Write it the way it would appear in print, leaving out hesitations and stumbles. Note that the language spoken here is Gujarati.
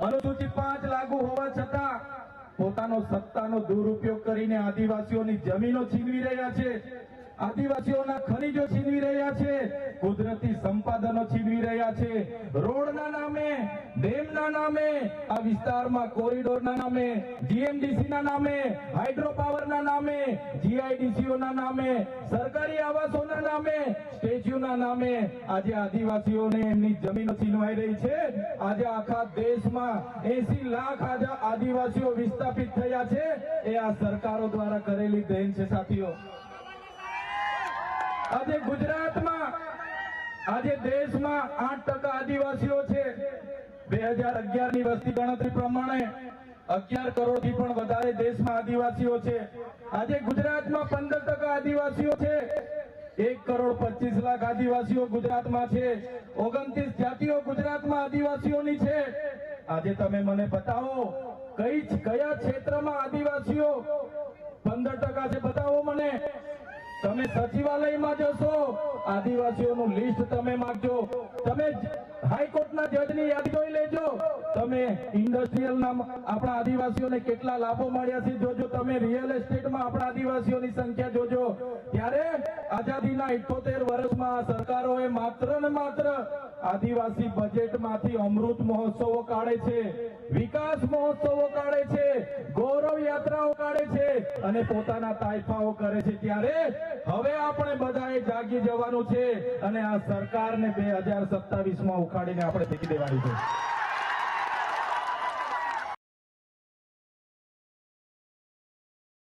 અનુસૂચિત 5 લાગુ હોવા છતાં પોતાનો સત્તાનો દુરુપયોગ કરીને આદિવાસીઓની જમીનો છીનવી રહ્યા છે, આદિવાસીઓના ખનીજો છીનવી રહ્યા છે, કુદરતી સંપાદનો છીનવી રહ્યા છે, રોડના નામે, ડેમના નામે, આ વિસ્તારમાં કોરિડોરના નામે, જીએમડીસીના નામે, હાઇડ્રોપાવરના નામે, જીઆઈડીસીઓના નામે, સરકારી આવાસોના નામે, સ્ટેચ્યુના નામે આજે આદિવાસીઓને એમની જમીનો છીનવાઈ રહી છે। આજે આખા દેશમાં 80 લાખ આદિવાસીઓ વિસ્થાપિત થયા છે, એ આ સરકારો દ્વારા કરેલી દેન છે સાથીઓ। આજે ગુજરાતમાં, આજે દેશમાં 8% આદિવાસીઓ છે। 2011 ની વસ્તી ગણતરી પ્રમાણે 11 કરોડથી પણ વધારે દેશમાં આદિવાસીઓ છે। આજે ગુજરાતમાં 15% આદિવાસીઓ છે। 1 કરોડ 25 લાખ આદિવાસીઓ ગુજરાતમાં છે। 29 જાતિઓ ગુજરાતમાં આદિવાસીઓની છે। આજે તમે મને બતાવો કયા ક્ષેત્રમાં આદિવાસીઓ 15% છે, બતાવો મને। તમે સચિવાલયમાં જશો, આદિવાસીઓનું લિસ્ટ તમે માંગજો, તમે હાઈકોર્ટના જજની યાદી જોઈ લેજો, તમે ઇન્ડસ્ટ્રીયલના આપણા આદિવાસીઓને કેટલા લાભો મળ્યા છે જોજો, તમે રિયલ એસ્ટેટમાં આપણા આદિવાસીઓની સંખ્યા જોજો। ત્યારે આઝાદીના 78 વર્ષમાં સરકારોએ માત્ર ને માત્ર આદિવાસી બજેટમાંથી અમૃત મહોત્સવો કાઢે છે, વિકાસ મહોત્સવો કાઢે છે, ગૌરવ યાત્રાઓ કાઢે છે અને પોતાના તાઇફાઓ કરે છે। ત્યારે હવે આપણે બધાએ જાગી જવાનું છે અને આ સરકારને 2027 માં ઉખાડીને આપણે ફેંકી દેવાની છે।